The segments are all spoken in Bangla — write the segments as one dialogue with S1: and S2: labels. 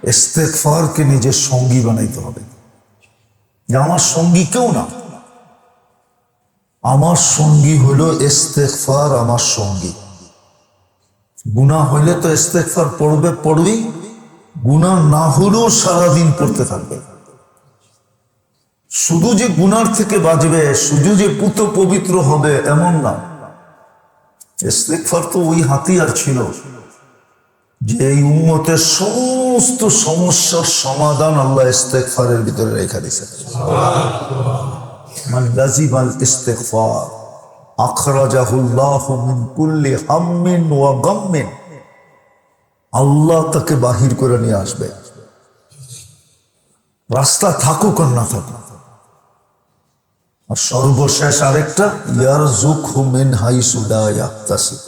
S1: ইস্তেগফারকে নিজের সঙ্গী বানাইতে হবে। যে আমার সঙ্গী কেউ না, আমার সঙ্গী হলো ইস্তেগফার, আমার সঙ্গী। গুনাহ হইলে তো ইস্তেগফার পড়বেই, গুনাহ না হলেও সারাদিন পড়তে থাকবে। শুধু যে গুনার থেকে বাঁচবে, শুধু যে পুত পবিত্র হবে এমন না। ইস্তেগফার তো ওই হাতিয়ার ছিল যে এই উম্মতের সমস্ত সমস্যার সমাধান আল্লাহ ইস্তেগফারের ভিতরে রেখে দিয়েছে। মান লাজিমাল ইস্তেগফার আখরাজাহুল্লাহু মিন কুল্লি হাম্মিন ওয়া গাম্মিন, আল্লাহ তাকে বাহির করে নিয়ে আসবে, রাস্তা থাকুক আর না থাকুক। আর সর্বশেষ আরেকটা, ইয়ারযুকহু মিন হাইসু লা ইয়াহতাসিব,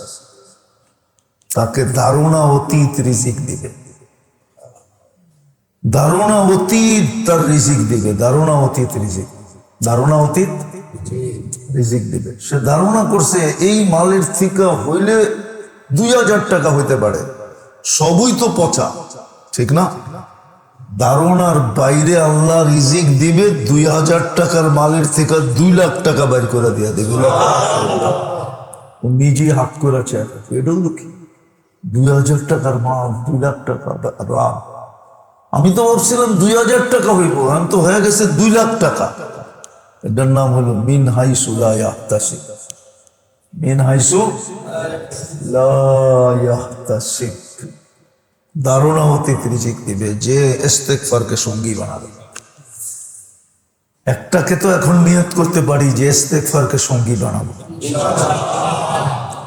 S1: তাকে ধারণা অতীত রিজিক দিবে। ধারণা অতীত তার রিজিক দিবে, ধারণা অতীত রিজিক, ধারণা অতীত রিজিক দিবে। সে ধারণা করছে এই মালের থেকে হইলে 2000 টাকা হইতে পারে, সবই তো পচা, ঠিক না? ধারণার বাইরে আল্লাহ রিজিক দিবে, 2000 টাকার মালের থেকে 2 লাখ টাকা বাইর করে দিয়ে দিবে। নিজে হাত করেছে, এটা হলো কি 2000 টাকার মাল, 2 লাখ টাকা রাম। আমি তো ভাবছিলাম 2000 টাকা হইব, আমি তো হয়ে গেছে 2 লাখ টাকা। এটার নাম হলো মিন হাইসু লা ইয়াহতাসিব, মিন হাইসু লা ইয়াহতাসিব। ধারণা অতীত রিজিক দিবে যে ইস্তেগফারকে সঙ্গী বানাবে। একটাকে তো এখন নিয়ত করতে পারি যে ইস্তেগফারকে সঙ্গী বানাবো,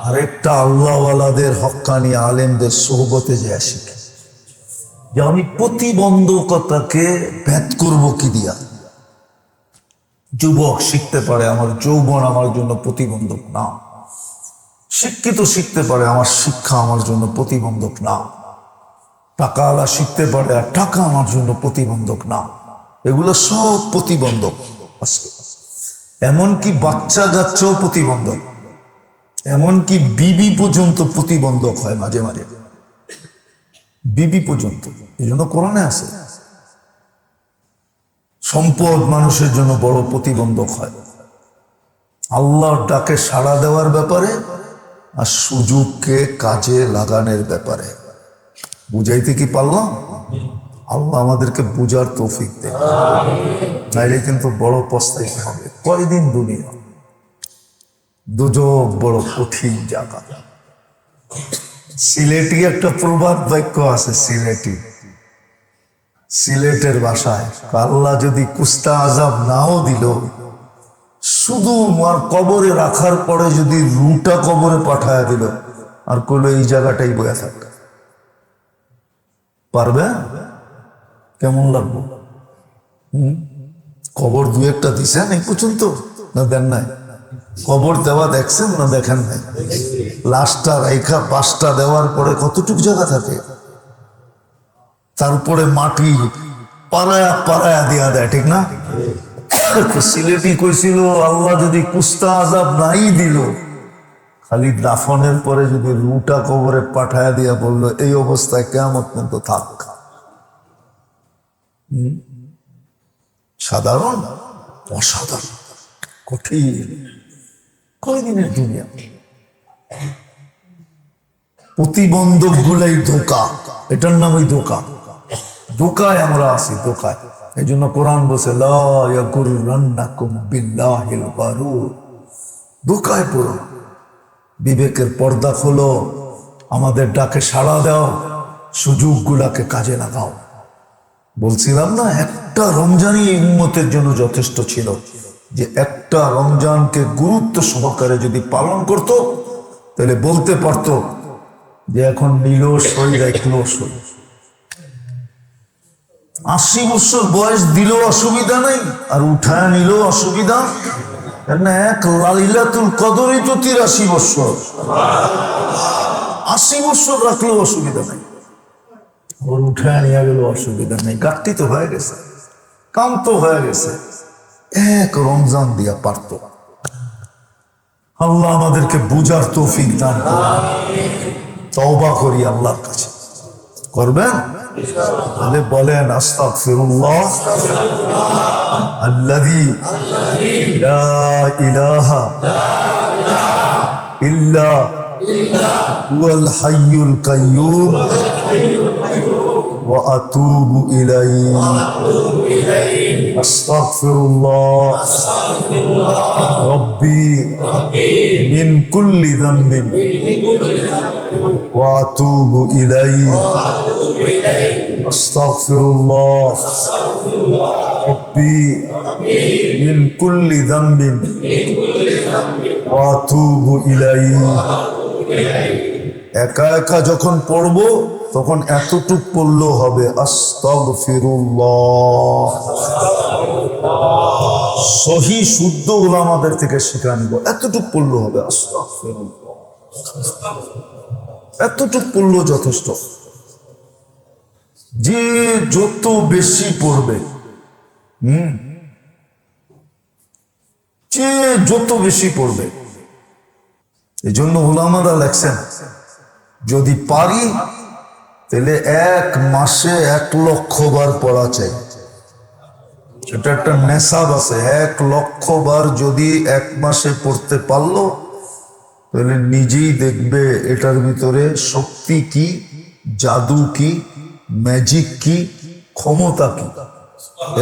S1: আরেকটা আল্লাহওয়ালাদের হক্কানি আলেমদের সোহবতে যে আসি, যে আমি প্রতিবন্ধকতাকে ভেদ করব কি দিয়া। যুবক শিখতে পারে আমার যৌবন আমার জন্য প্রতিবন্ধক না, শিক্ষিত শিখতে পারে আমার শিক্ষা আমার জন্য প্রতিবন্ধক না, টাকাওয়ালা শিখতে পারে আর টাকা আমার জন্য প্রতিবন্ধক না। এগুলো সব প্রতিবন্ধক। এমনকি বাচ্চা কাচ্চাও প্রতিবন্ধক, এমনকি বিবি পর্যন্ত প্রতিবন্ধক হয় মাঝে মাঝে, বিবি পর্যন্ত। এই জন্য কোরআনে আছে সম্পদ মানুষের জন্য বড় প্রতিবন্ধক হয়, আল্লাহর ডাকে সাড়া দেওয়ার ব্যাপারে আর সুযোগকে কাজে লাগানোর ব্যাপারে। বুঝাইতে কি পারলাম? আল্লাহ আমাদেরকে বুঝার তৌফিক দেয়, নাইলে কিন্তু বড় পস্তাইতে হবে। কয়দিন দুনিয়া, দুজক বড় কঠিন জায়গা। সিলেটি একটা প্রবাদ বাক্য আছে, সিলেটের ভাষায়, আল্লাহ যদি কুস্তা আজাব নাও দিল, শুধু আর কবরে রাখার পরে যদি রুটা কবরে পাঠায় দিল, আর কইলো এই জায়গাটাই বয়ে থাক, পারবে? কেমন লাগবো? কবর 2-1টা দিছেন এই পর্যন্ত, না দেন নাই? কবর দেওয়া দেখছেন না দেখেন নাই? লাশটা রাইখা 5টা দেওয়ার পরে কতটুকু জায়গা থাকে, তারপরে মাটি পাড়ায়া পাড়ায়া দিয়া দেয়, ঠিক না? সিলেটি কইছিল আল্লাহ যদি কুস্তা আজাব নাই দিল, খালি দাফনের পরে যদি রুটা কবরে পাঠায়া দিয়া বললো এই অবস্থায় কিয়ামত পর্যন্ত থাক। সাধারণ? অসাধারণ, কঠিন। কয়দিনের দুনিয়া, প্রতিবন্ধক গুলাই ধোকা, এটার নামই ধোকা। ধোকায় আমরা আছি, ধোকায়। এই জন্য কোরআন বলছে লা ইয়াগুররান্নাকুম বিল্লাহিল গারুর, ধোকায় পড়ো, বিবেকের পর্দা খোলো, আমাদের ডাকে সাড়া দাও, সুযোগগুলাকে কাজে লাগাও। বলছিলাম না, একটা রমজানই এই উম্মতের জন্য যথেষ্ট ছিল, যে একটা রমজানকে গুরুত্ব সহকারে যদি পালন করত, তাহলে বলতে পারত যে এখন নিল সই রাখলো সই। 80 বছর বয়স দিল অসুবিধা নাই, আর উঠায় নিল অসুবিধা না। এক লাইলাতুল কদরই তো 83 বছর, 80 বছর রাখলেও অসুবিধা নাই, ওর উঠায় নিয়ে গেল অসুবিধা নেই। গাঠটি তো হয়ে গেছে, কাম তো হয়ে গেছে, এক রমজান দিয়া পারত। আল্লাহ আমাদেরকে বুঝার তৌফিক দান করুন। তওবা করি আল্লাহর কাছে, করবেন? তাহলে বলেন আস্তাগফিরুল্লাহ আল্লাযী লা ইলাহা ইল্লা হুয়াল হাইয়ুল কাইয়্যুম ওয়া আতুবু ইলাইহি আস্তাগফিরুল্লাহ রব্বি মিন কুল্লি যানবিন ওয়া আতুবু ইলাইহি আস্তাগফিরুল্লাহ রব্বি মিন কুল্লি যানবিন ওয়া আতুবু ইলাইহি। একা একা যখন পড়বো তখন এতটুক পড়লেও হবে আস্তাগফিরুল্লাহ। সহি শুদ্ধ উলামাদের থেকে শিখা নিব, এতটুক পড়লেও হবে আস্তাগফিরুল্লাহ। এতটুক পড়লেও যথেষ্ট। যে যত বেশি পড়বে যে যত বেশি পড়বে, এই জন্য উলামারা লেখছেন যদি পারি তাহলে এক মাসে 1 লক্ষ বার পড়া চাই। এটা একটা নেশাব আছে, 1 লক্ষ বার যদি এক মাসে পড়তে পারলো তাহলে নিজেই দেখবে এটার ভিতরে শক্তি কি, জাদু কি, ম্যাজিক কি, ক্ষমতা কি,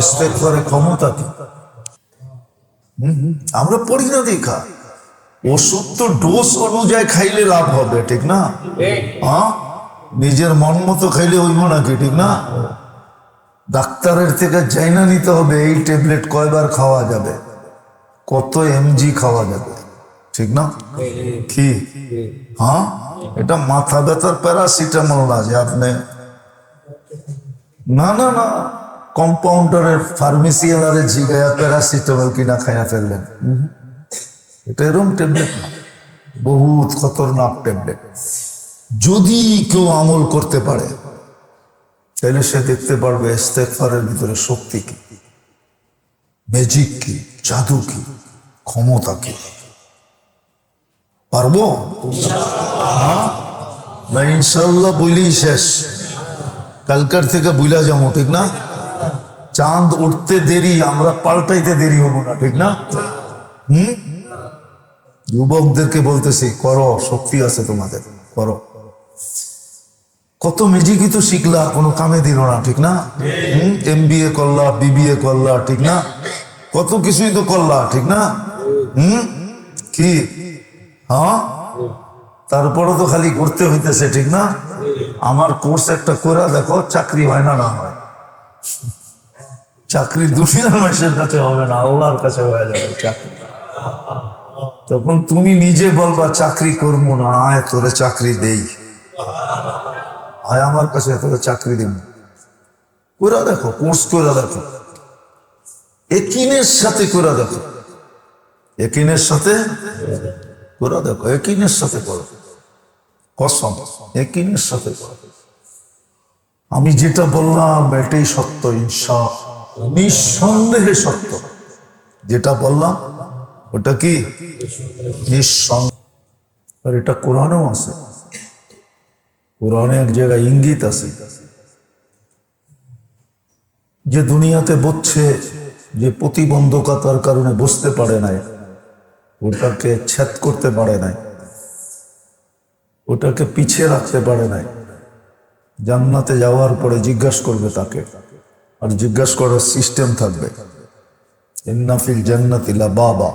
S1: ইস্তেগফারের ক্ষমতা কি। আমরা পড়ি না দেখা, ওষুধ তো ডোজ অনুযায়ী খাইলে লাভ হবে, ঠিক না? হ্যাঁ, নিজের মন মতো খাইলে হইব নাকি, ঠিক না? ডাক্তারের থেকে জাইনা নিতে হবে এই ট্যাবলেট কয়বার খাওয়া যাবে, কত এমজি খাওয়া যাবে, ঠিক না? কি হ্যাঁ, এটা মাথা ব্যথার প্যারাসিটামল না যে আপনি না না না কম্পাউন্ডারের ফার্মেসিয়ালারে জিগায়া প্যারাসিটামল কিনা খাইয়া ফেললেন। এটা এরকম ট্যাবলেট না, বহুত খতরনাক ট্যাবলেট। যদি কেউ আমল করতে পারে তাহলে সে দেখতে পারবে ইস্তেগফারের ভিতরে শক্তি কি, ম্যাজিক কি, জাদু কি, ক্ষমতা কি। পারবো না? ইনশাল্লাহ বইলেই শেষ, কালকার থেকে বুইলা যাবো, ঠিক না? চাঁদ উঠতে দেরি, আমরা পাল্টাইতে দেরি হবো না, ঠিক না? যুবকদেরকে বলতেছি করো, শক্তি আছে তোমাদের, করো। কত ম্যাজিকই তো শিখলা, কোনো কামে দিল না, ঠিক না? MBA করলা, BBA করলা, ঠিক না? কত কিছুই তো করলা, ঠিক না? কি হ্যাঁ, তারপরে তো খালি করতে হইতেছে, ঠিক না? আমার কোর্স একটা করে দেখো, চাকরি হয় না, না হয়। চাকরি দুনিয়ার মানুষের কাছে হবে না, আল্লাহর কাছে হয়ে যাবে চাকরি। তখন তুমি নিজে বলবা চাকরি করবো না, আয় তোরে চাকরি দেই, আয় আমার কাছে তোরে চাকরি দিব। করে দেখো, কোর্স করে দেখো, একিনের সাথে করে দেখো, একিনের সাথে করে দেখো, একিনের সাথে করো, কসম একিনের সাথে করো। আমি যেটা বললাম এটাই সত্য, নিঃসন্দেহে সত্য। যেটা বললাম ওটা কি নিঃসন্দেহ। আর এটা কোরআনেও আছে, কোরআনে এক জায়গায় ইঙ্গিত আছে যে দুনিয়াতে বসছে, যে প্রতিবন্ধকতার কারণে বসতে পারে নাই, ওটাকে ছেদ করতে পারে নাই, ওটাকে পিছিয়ে রাখতে পারে নাই, জান্নাতে যাওয়ার পরে জিজ্ঞাসা করবে তাকে, আর জিজ্ঞাসা করার সিস্টেম থাকবে। ইন্না ফিল জান্নাতি লা বাবা,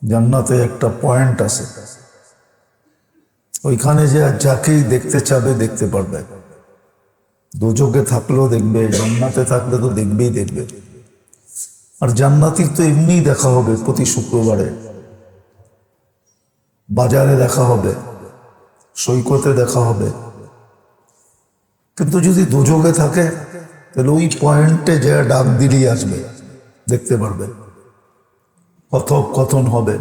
S1: জান্নাতে একটা পয়েন্ট আছে, ওইখানে যে যাকেই দেখতে চাবে দেখতে পারবে। দোজখে থাকলেও দেখবে, জান্নাতে থাকলে তো দেখবেই দেখবে। আর জান্নাতির তো এমনি দেখা হবে, প্রতি শুক্রবারে বাজারে দেখা হবে, সৈকতে দেখা হবে। কিন্তু যদি দোজখে থাকে তাহলে ওই পয়েন্টে যে ডাক দিলেই আসবে, দেখতে পারবে, কথোপকথন হবে।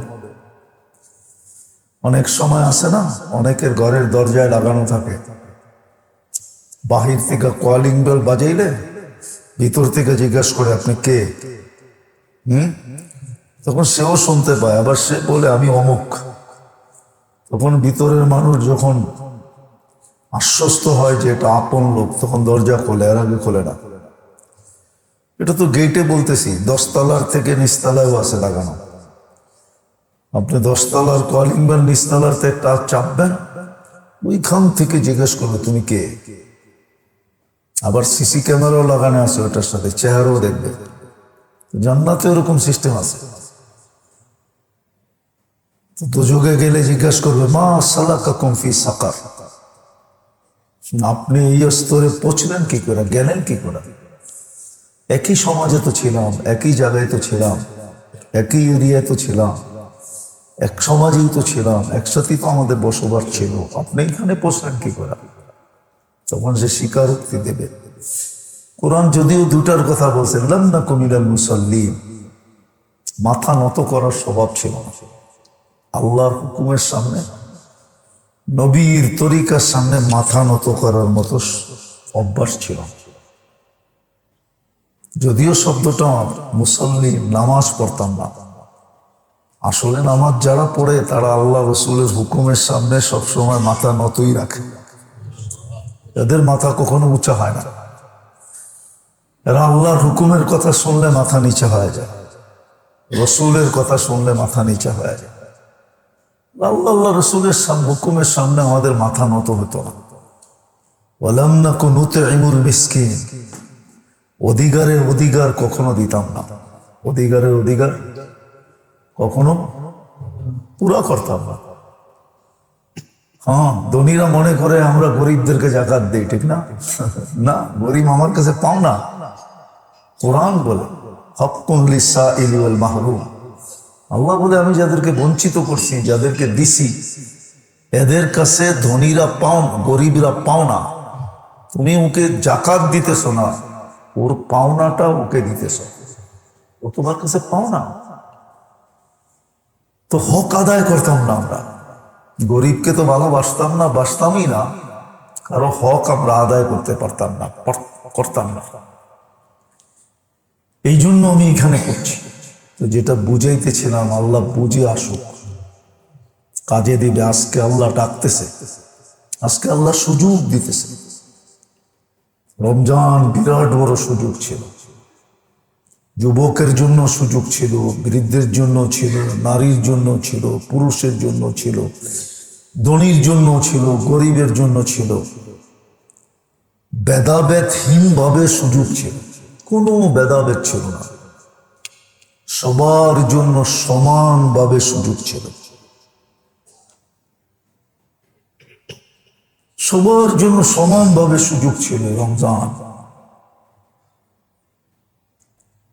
S1: অনেক সময় আসে না, অনেকের ঘরের দরজায় লাগানো থাকে, বাহির থেকে কলিং বেল বাজাইলে ভিতর থেকে জিজ্ঞাসা করে আপনি কে, তখন সেও শুনতে পায়, আবার সে বলে আমি অমুক। তখন ভিতরের মানুষ যখন আশ্বস্ত হয় যে এটা আপন লোক, তখন দরজা খোলে, এর আগে খোলে না। এটা তো গেটে বলতেছি, 10 তলার থেকে নিচতলায়ও আছে লাগানো। আপনি 10 তলার কলিং বেল, নিচতলাতে একটা চাপবেন, ওইখান থেকে জিজ্ঞেস করবে তুমি কে। আবার সিসি ক্যামেরাও লাগানো আছে ওটার সাথে, চেহারাও দেখবে। জান্নাতে ওরকম সিস্টেম আছে। দুযোগে গেলে জিজ্ঞেস করবে মা সালাকাকুম ফি সাকার, আপনি এই স্তরে পৌঁছলেন কি করে, গেলেন কি করে? একই সমাজে তো ছিলাম, একই জায়গায় তো ছিলাম, একই এরিয়ায় তো ছিলাম, এক সমাজেই তো ছিলাম, একসাথেই তো আমাদের বসবাস ছিল, আপনি এখানে পৌঁছলেন কি করে? তখন সে স্বীকারোক্তি দেবে। কোরআন যদিও দুটার কথা বলছে, লাম নাকু মিনাল মুসাল্লিন, মাথা নত করার স্বভাব ছিল না আল্লাহর হুকুমের সামনে, নবীর তরিকার সামনে মাথা নত করার মতো অভ্যাস ছিল। যদিও শব্দটা মুসল্লি, নামাজ পড়তাম না, আসলে নামাজ যারা পড়ে তারা আল্লাহ রসুলের হুকুমের সামনে সবসময় মাথা নতই রাখে। এদের মাথা কখনো উঁচা হয় না। এরা আল্লাহর হুকুমের কথা শুনলে মাথা নিচে হয়ে যায়, রসুলের কথা শুনলে মাথা নিচে হয়ে যায়। আল্লাহ রসুলের হুকুমের সামনে আমাদের মাথা নত হতো না। ওয়ালাম নাকু নুতঈমুল মিসকিন, অধিকারের অধিকার কখনো দিতাম না, অধিকারের অধিকার কখনো পুরা করতাম না। হ্যাঁ, ধনীরা মনে করে আমরা গরিবদেরকে জাকাত দিই, ঠিক না? না, গরিব আমার কাছে পাও না। কোরআন বলে হাক্কুন লিসাইলি ওয়াল মাহরুম, আল্লাহ বলে আমি যাদেরকে বঞ্চিত করছি, যাদেরকে দিছি, এদের কাছে ধনীরা পাও, গরিবরা পাও না। তুমি ওকে জাকাত দিতেছ না, ওর পাওনাটা ওকে দিতেছ, ও তোমার কাছে পাও না। তো হক আদায় করতাম না আমরা, গরিবকে তো ভালোবাসতাম না, বাসতামই না, কারো হক আমরা আদায় করতে পারতাম না, করতাম না। এই জন্য আমি এখানে করছি। তো যেটা বুঝাইতেছিলাম, আল্লাহ বুঝে আসুক, কাজে দিবে। আজকে আল্লাহ ডাকতেছে, আজকে আল্লাহ সুযোগ দিতেছে। রমজান বিরাট বড় সুযোগ ছিল, যুবকের জন্য সুযোগ ছিল, বৃদ্ধের জন্য ছিল, নারীর জন্য ছিল, পুরুষের জন্য ছিল, ধনীর জন্য ছিল, গরিবের জন্য ছিল। ভেদাভেদহীন ভাবে সুযোগ ছিল, কোনো ভেদাভেদ ছিল না, সবার জন্য সমানভাবে সুযোগ ছিল, সবার জন্য সমানভাবে সুযোগ ছিল। রমজান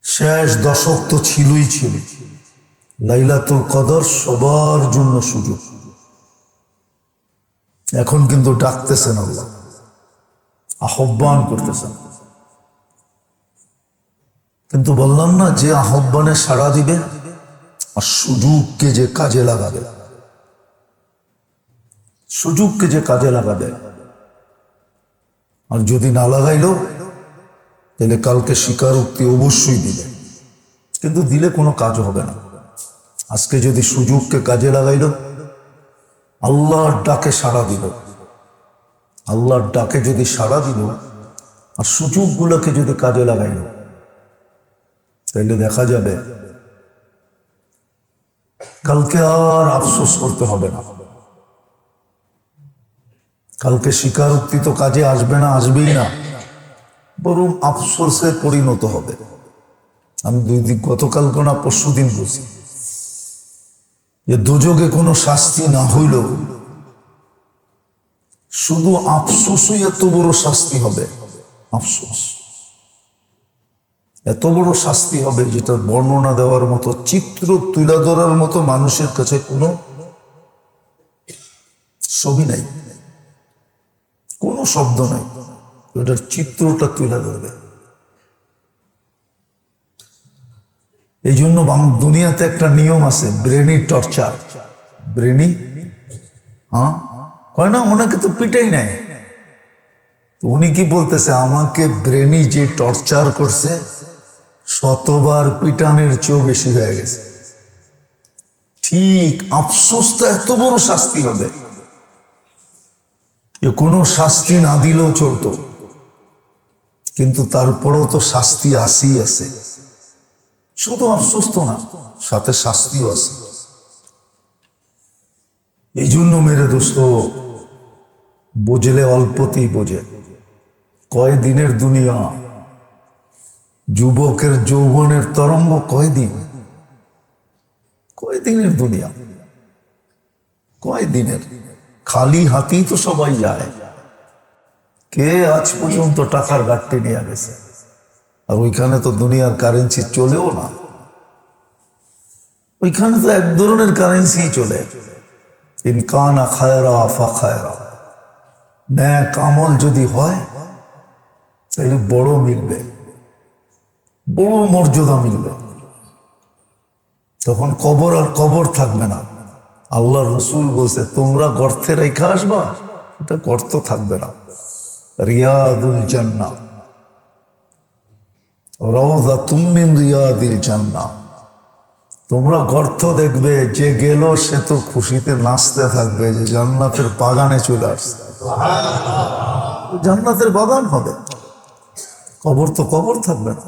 S1: শেষ দশক তো ছিলই ছিল, লাইলাতুল কদর সবার জন্য সুযোগ। এখন কিন্তু ডাকতেছেন আল্লাহ, আহ্বান করতেছেন। কিন্তু বললাম না, যে আহ্বানে সাড়া দিবে আর সুযোগকে যে কাজে লাগাবে, সুযোগকে যে কাজে লাগাবে, আর যদি না লাগাইলো তাহলে কালকে স্বীকারোক্তি অবশ্যই দিবে, কিন্তু দিলে কোনো কাজ হবে না। আজকে যদি সুযোগকে কাজে লাগাইলো, আল্লাহর ডাকে সাড়া দিল, আল্লাহর ডাকে যদি সাড়া দিল আর সুযোগগুলোকে যদি কাজে লাগাইল, তাহলে দেখা যাবে কালকে আর আফসোস করতে হবে না। কালকে স্বীকারোক্তি তো কাজে আসবে না, আসবেই না, বরং আফসোসে পরিণত হবে। আমি গতকালকে না পরশু দিন বলছি যে দোজগে কোনো শাস্তি না হইল, শুধু আফসোসই এত বড় শাস্তি হবে। আফসোস এত বড় শাস্তি হবে যেটা বর্ণনা দেওয়ার মতো, চিত্র তুলে ধরার মতো মানুষের কাছে কোনো ছবি নাই, কোনো শব্দ নাই, ওটার চিত্রটা তুলে ধরবে। এই জন্য দুনিয়াতে একটা নিয়ম আছে, ব্রেনি টর্চার। ব্রেনি, হ্যাঁ কয় না, ওনাকে তো পিটাই নাই। উনি কি বলতেছে, আমাকে ব্রেনি যে টর্চার করছে শতবার পিটানের চেয়েও বেশি হয়ে গেছে। ঠিক আফসোসটা এত বড় শাস্তি হবে, এ কোনো শাস্তি না দিলেও চলতো, কিন্তু তারপরেও তো শাস্তি আসি আছে। শুধু আফসোস তো না, সাথে শাস্তিও আছে। এই জন্য মেরে দোস্ত, বুঝলে অল্পতেই বোঝে। কয়দিনের দুনিয়া, যুবকের যৌবনের তরঙ্গ কয়দিন, কয়দিনের দুনিয়া, কয়দিনের। খালি হাতেই তো সবাই যায়। কে আজ পর্যন্ত টাকার ঘাটতি নিয়ে গেছে? আর ওইখানে তো দুনিয়ার কারেন্সি চলেও না, ওইখানে তো এক ধরনের কারেন্সি চলে, ইনকানা খায়রা ফা খায়রা। ন্যাক আমল যদি হয় তাহলে বড় মিলবে, বড় মর্যাদা মিলবে। তখন কবর আর কবর থাকবে না। আল্লাহ রসুল বলছে, তোমরা গর্তে রেখে আসবা, এটা গর্ত থাকবে না। রিয়াদুল জান্নাহ, রাওযাতুম মিন রিয়াদিল জান্নাহ। তোমরা গর্ত দেখবে, যে গেল সে তো খুশিতে নাচতে থাকবে যে জান্নাতের বাগানে চলে আসছে। জান্নাতের বাগান হবে, কবর তো কবর থাকবে না।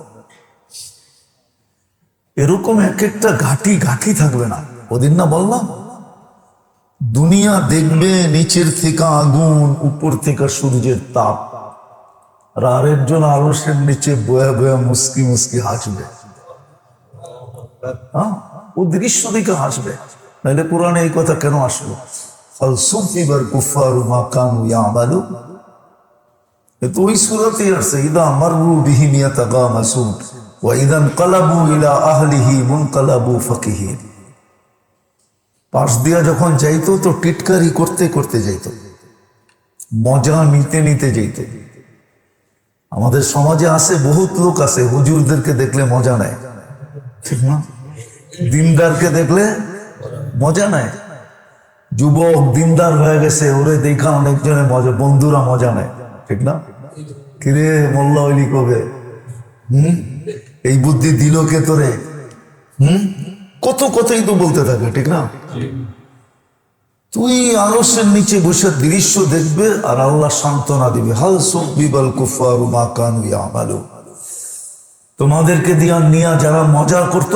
S1: এরকম এক একটা ঘাটি ঘাটি থাকবে না। ওদিন না বললাম, দুনিয়া দেখবে নিচের থেকে আগুন, উপর থেকে সূর্যের তাপ, আর আরেকজন আলসের নিচে বয়া বয়া মুস্কি মুস্কি হাসবে। হ্যাঁ, ও দৃশ্য দিকে হাসবে, নাহলে কোরআনে এই কথা কেন আসলো? ফালসুফিবার কুফারু মা কানু ইয়ামালু। এ তো ওই সূরাতেই আসছে, ইদা মাররু বিহিম ইয়াতাগামাসুন ওয়া ইদা ইনকালাবু ইলা আহলিহি মুনকালাবু ফাকিহিন। পাশ দিয়া যখন যাইতো তো টিটকারি করতে করতে যাইতো, মজা নিতে নিতে যাইতো। আমাদের সমাজে আছে, বহুত লোক আছে হুজুরদেরকে দেখলে মজা নেয়, ঠিক না? দিনদারকে দেখলে মজা নেয়। যুবক দিনদার হয়ে গেছে, ওরে দেখা অনেকজনে মজা, বন্ধুরা মজা নেয়, ঠিক না? কিরে মোল্লা ওইলি কবে, এই বুদ্ধি দিল কে তোরে, কত কথাই তো বলতে থাকে, ঠিক না? তুই আরশের নিচে বসে দৃশ্য দেখবে আর আল্লাহ সান্ত্বনা দিবে, হাল সুবিবাল কুফারু মা কানু ইয়ামালু। তোমাদেরকে দিয়া নিয়া যারা মজা করত,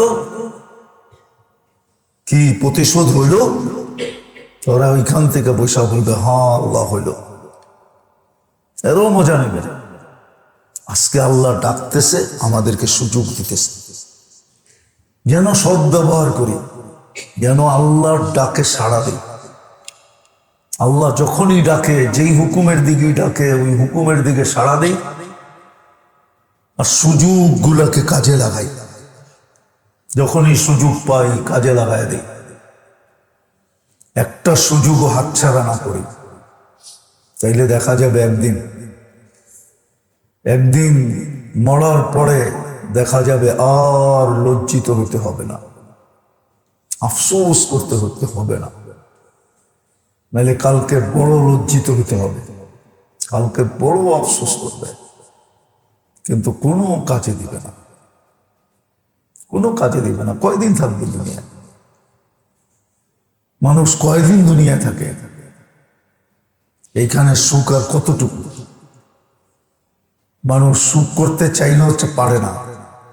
S1: কি প্রতিশোধ হইল? তোরা ওইখান থেকে বসা বলবে, হ্যাঁ আল্লাহ হইল। এরও মজা নেবে। আজকে আল্লাহ ডাকতেছে, আমাদেরকে সুযোগ দিতেছে যেন সৎ ব্যবহার করি, যেন আল্লাহর ডাকে সাড়া দিই। আল্লাহ যখনই ডাকে, যেই হুকুমের দিকে ডাকে, ওই হুকুমের দিকে সাড়া দিই, আর সুযোগগুলোকে কাজে লাগাই। যখনই সুযোগ পাই কাজে লাগাই দিই, একটা সুযোগও হাতছাড়া না করি। তাইলে দেখা যাবে একদিন মরার পরে দেখা যাবে আর লজ্জিত হতে হবে না, আফসোস করতে হবে না। নাহলে কালকে বড় লজ্জিত হতে হবে, কালকে বড় আফসোস করবে, কিন্তু কোনো কাজে দিবে না, কোনো কাজে দিবে না। কয়দিন থাকবে দুনিয়ায়? মানুষ কয়দিন দুনিয়ায় থাকে? এইখানে সুখ আর কতটুকু? মানুষ সুখ করতে চাইলেও পারে না।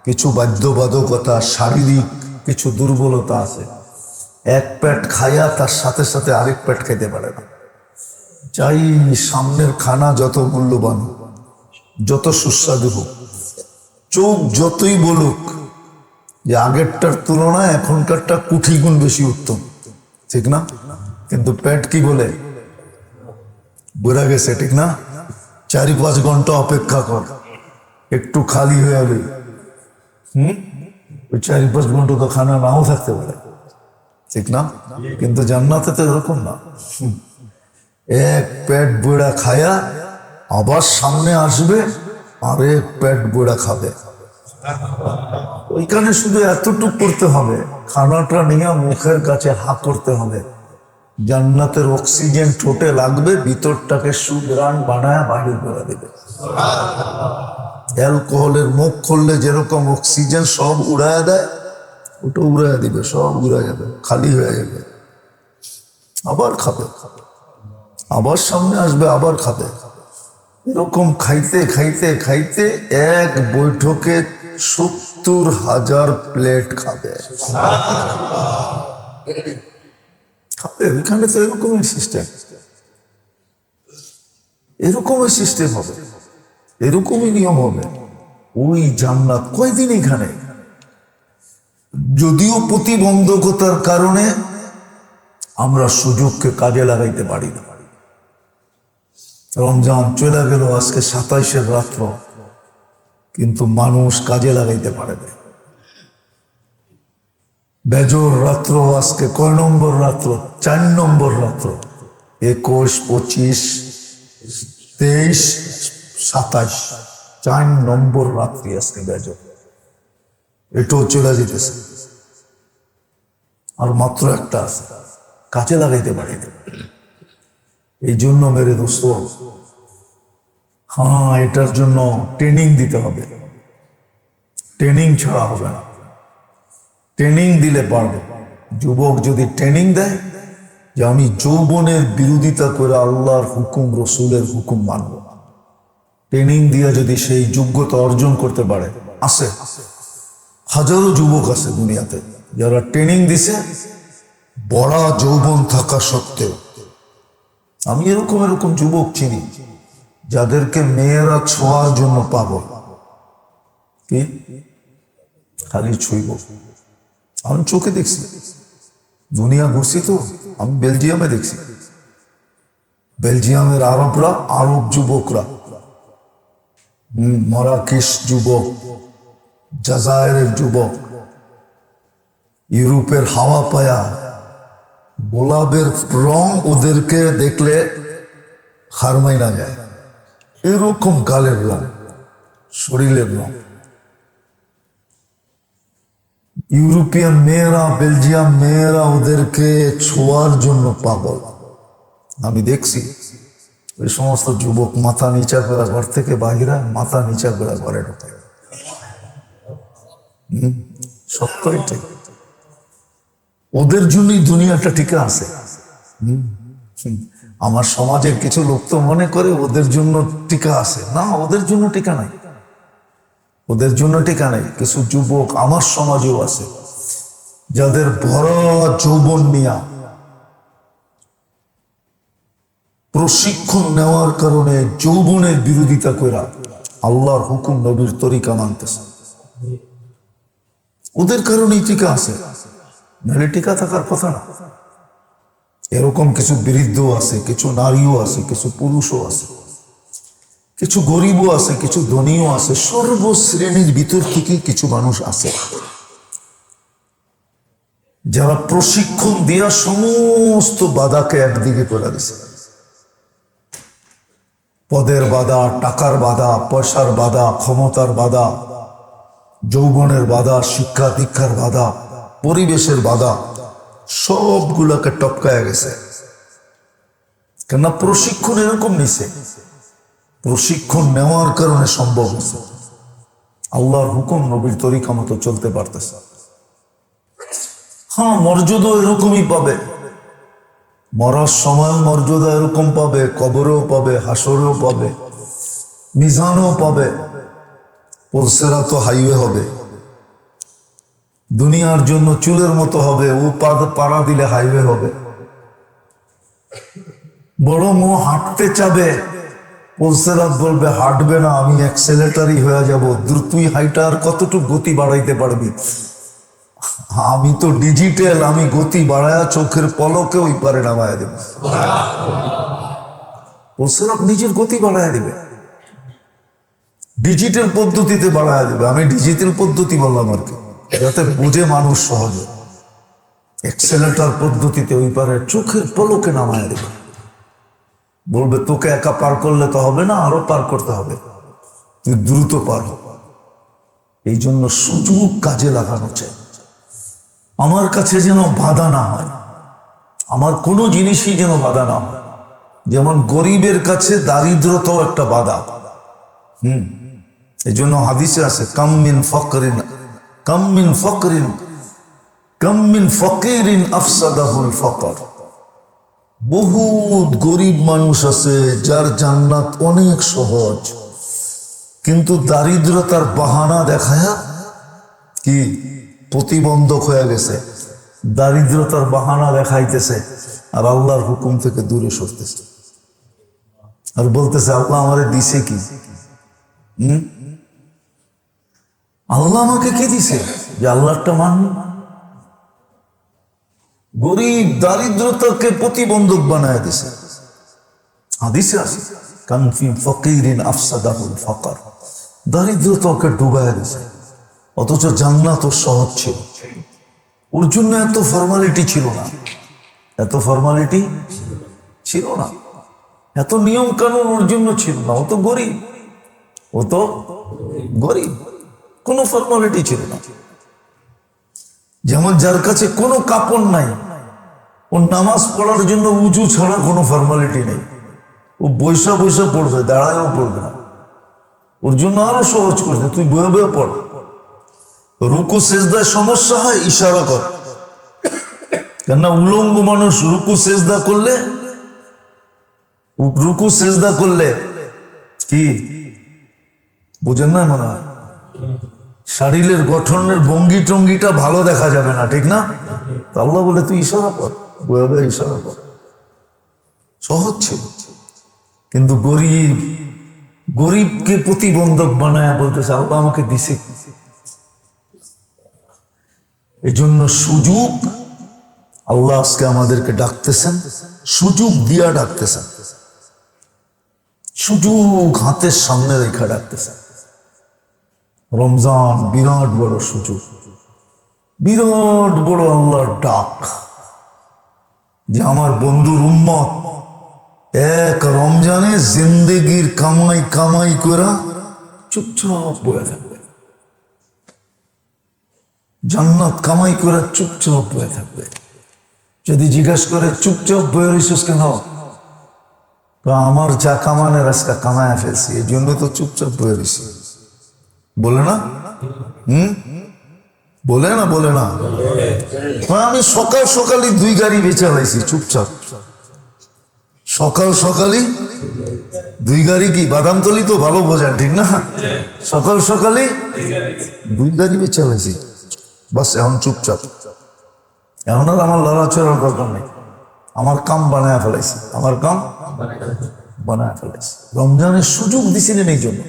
S1: কিছু বাধ্যবাধকতা, শারীরিক কিছু দুর্বলতা আছে। এক পেট খায়া তার সাথে সাথে আরেক পেট খেতে পারে না। চাই সামনের খানা যত মূল্যবান, যত সুস্বাদু হোক, চোখ যতই বলুক যে আগেরটার তুলনায় এখনকারটা কোটি গুণ বেশি উত্তম, ঠিক না? কিন্তু পেট কি বলে? বুঝা গেছে, ঠিক না? 4-5 ঘন্টা অপেক্ষা কর, একটু খালি হয়ে যাবে। ওই 4-5 ঘন্টা তো খানা নাও থাকতে পারে, ঠিক না? কিন্তু জান্নাতে তো এরকম না। এক পেট বুড়া খায়া আবার সামনে আসবে, আরেক পেট বুড়া খাবে। ওইখানে শুধু এতটুকু করতে হবে, খানাটা নিয়ে মুখের কাছে হা করতে হবে। জান্নাতের অক্সিজেন ঠোঁটে লাগবে, ভিতরটাকে সুগ্রাণ বানায় বাহির করে দেবে। অ্যালকোহলের মুখ খুললে যেরকম অক্সিজেন সব উড়ায় দেয়, ওটা উড়ায় দিবে, সব উড়ে যাবে, খালি হয়ে যাবে, আবার খাবে। আবার সামনে আসবে, আবার খাবে। এরকম খাইতে খাইতে খাইতে এক বৈঠকে 70,000 প্লেট খাবে। খাবে ওইখানে তো এরকমই সিস্টেম, এরকমের সিস্টেম হবে, এরকমই নিয়ম হবে। ওই জান্নাত কয়দিন এখানে, যদিও প্রতিবন্ধকতার কারণে আমরা সুযোগকে কাজে লাগাইতে পারি না। রমজান চলে গেল, আজকে 27-এর রাত্র, কিন্তু মানুষ কাজে লাগাইতে পারে না। বেজর রাত্র আজকে কয় নম্বর রাত্র? 4 নম্বর রাত্র। 21, 25, 23, 27, 4 নম্বর রাত্রি আজকে বেজর। এটাও চলে যেতেছে, আর মাত্র একটা আছে, কাজে লাগাইতে পারি না। এই জন্য মেরে দোস্ত, হ্যাঁ, এটার জন্য ট্রেনিং দিতে হবে। ট্রেনিং ছাড়া হবে না, ট্রেনিং দিলে পারবে। যুবক যদি ট্রেনিং দেয় যে আমি যৌবনের বিরোধিতা করে আল্লাহর হুকুম, রসুলের হুকুম মানব, ট্রেনিং দিয়ে যদি সেই যোগ্যতা অর্জন করতে পারে, আছে হাজারো যুবক আছে দুনিয়াতে যারা ট্রেনিং দিছে বড়া যৌবন থাকা সত্ত্বেও। আমি এরকম এরকম যুবক চিনি যাদেরকে মেয়েরা ছোঁয়ার জন্য পাগল, কি খালি ছুঁইব। আমি চোখে দেখছি, দুনিয়া ঘুরছি তো, আমি বেলজিয়ামে দেখছি। বেলজিয়ামের আরবরা, আরব যুবকরা, মরাকেশ যুবক, জাজায়েরের যুবক, ইউরোপের হাওয়া পায়া গোলাপের রং ওদেরকে দেখলে হারমাই না যায়, এরকম গালের রং, শরীরের রং। ইউরোপিয়ান মেয়েরা, বেলজিয়াম মেয়েরা ওদেরকে ছোঁয়ার জন্য পাগল। আমি দেখছি ওই সমস্ত যুবক মাথা নিচা করে ঘর থেকে বাহিরা, মাথা নিচা করে ঘরে ঢোকে। সত্য এটাই, ওদের জন্যই দুনিয়াটা টিকে আছে। আমার সমাজের কিছু লোক তো মনে করে ওদের জন্য টিকা আছে, না, ওদের জন্য টিকা নাই, ওদের জন্য টিকা নাই। কিছু যুবক আমার সমাজেও আছে যাদের ভরা যৌবন নিয়া প্রশিক্ষণ নেওয়ার কারণে যৌবনের বিরোধিতা করা আল্লাহর হুকুম, নবীর তরিকা মানতেছে। ওদের কারণেই টিকা আছে, নাহলে টিকা থাকার কথা না। এরকম কিছু বৃদ্ধও আছে, কিছু নারীও আছে, কিছু পুরুষও আছে, কিছু গরিবও আছে, কিছু ধনীও আছে, সর্বশ্রেণীর ভিতর থেকে কিছু মানুষ আছে যারা প্রশিক্ষণ দিয়া সমস্ত বাধাকে একদিকে করে দিছে। পদের বাধা, টাকার বাধা, পয়সার বাধা, ক্ষমতার বাধা, যৌবনের বাধা, শিক্ষা দীক্ষার বাধা, পরিবেশের বাধা, সবগুলাকে টপকায় গেছে। কেননা প্রশিক্ষণ এরকম নিছে, প্রশিক্ষণ নেওয়ার কারণে সম্ভব হয়েছে। আল্লাহর হুকুম, নবীর তরিকা মতো চলতে পারতেছে। হ্যাঁ, মর্যাদা এরকমই পাবে, মরার সময় মর্যাদা এরকম পাবে, কবরেও পাবে, হাসরেও পাবে, মিজানও পাবে। পলসেরা তো হাইওয়ে হবে, দুনিয়ার জন্য চুলের মতো হবে, ও পাড়া দিলে হাইওয়ে হবে। বড় মো হাঁটতে চাবে, পলসেরাত বলবে হাঁটবে না, আমি অ্যাক্সেলেটারই হয়ে যাব। দ্রুতই হাইটার কতটুকু গতি বাড়াইতে পারবি? আমি তো ডিজিটাল, আমি গতি বাড়ায়া চোখের পলকে ওই পারে নামায়া দেব। পলসেরাত নিজের গতি বাড়ায়া দিবে, ডিজিটাল পদ্ধতিতে বাড়ায়া দেবে। আমি ডিজিটাল পদ্ধতি বললাম আর কি, যাতে বুঝে মানুষ সহজে। অ্যাক্সেলেটার পদ্ধতিতে ওই পারে চোখের পলকে নামায়া দেবে, বলবে তোকে একা পার করলে তো হবে না, আরো পার করতে হবে, তুই দ্রুত পার হ। এই জন্য সুযোগ কাজে লাগানো চাই। আমার কাছে যেন বাধা না হয়, আমার কোনো জিনিসই যেন বাধা না হয়। যেমন গরিবের কাছে দারিদ্রতাও একটা বাধা। এই জন্য হাদিসে আছে, কামিন ফকরিন কামিন ফকরিন কামিন ফকিরিন আফসাদাহুল ফকর। বহুত গরিব মানুষ আছে যার জান্নাত অনেক সহজ, কিন্তু দারিদ্রতার বাহানা দেখায়া কি প্রতিবন্ধক হয়ে গেছে, দারিদ্রতার বাহানা দেখাইতেছে আর আল্লাহর হুকুম থেকে দূরে সরতেছে আর বলতেছে আল্লাহ আমারে দিছে কি? আল্লাহ আমাকে কি দিছে যে আল্লাহটা মানব? গরিব দারিদ্রতাকে প্রতিবন্ধক বানায় দিছে। হাদিসে আছে কান ফি ফকিরিন আফসাদাহুল ফাকর, দারিদ্রতাকে ডুবায় দিছে। অথচ জান্নাত ওর সহজ ছিল, ওর জন্য এত ফর্মালিটি ছিল না, এত ফর্মালিটি ছিল না, এত নিয়ম কানুন ওর জন্য ছিল না। ও তো গরিব, ও তো গরিব, কোনো ফর্মালিটি ছিল না। যেমন যার কাছে কোনো কাপড় নাই, ও নামাজ পড়ার জন্য উঁচু ছাড়া কোনো ফর্মালিটি নেই, ও বৈশা বৈশা পড়বে, দাঁড়ায়ও পড়বে না। ওর জন্য আরো সহজ করছে, তুই বয়ে বয়ে পড়। রুকু সেজদায় সমস্যা হয়, ইশারা কর। কেননা উলঙ্গ মানুষ রুকু সেজদা করলে কি বুঝেন না? মনে হয় শরীরের গঠনের ভঙ্গি টঙ্গিটা ভালো দেখা যাবে না, ঠিক না? আল্লাহ বলে তুই ইশারা কর, ইশারা কর। সহজ ছিল, কিন্তু গরিবকে প্রতিবন্ধক বানায় বলতেছে আল্লাহ আমাকে দিছে। এই জন্য সুযোগ আল্লাহ আজকে আমাদেরকে ডাকতেছেন, সুযোগ দিয়া ডাকতেছেন, সুযোগ হাতের সামনে রেখা ডাকতেছেন। রমজান বিরাট বড় সুযোগ, বিরাট বড় আল্লাহর ডাক যে আমার বন্ধুর উম্মত এক রমজানে জিন্দেগির কামাই করা চুপচাপ বয়ে থাকবে, জান্নাত কামাই করে চুপচাপ বয়ে থাকবে। যদি জিজ্ঞাসা করে চুপচাপ বয়ে রইছিস কেন? তো আমার যা কামানের আজকে কামায় ফেলছি, এই জন্য তো চুপচাপ বয়ে রইছি। বলে না? বলে না? বলে না? আমি সকাল সকালই 2 গাড়ি বেচা হয়েছি চুপচাপ। সকালই 2 গাড়ি, কি বাদামতলি তো ভালো বোঝেন, ঠিক না? সকালই 2 গাড়ি বেচা হয়েছি, বাস এখন চুপচাপ। এখন আর আমার লড়াচড়ার দরকার নেই, আমার কাম বানায় ফেলাইছি, আমার কাম বানায় ফেলাইছি। রমজানের সুযোগ দিছিলেন এই জন্য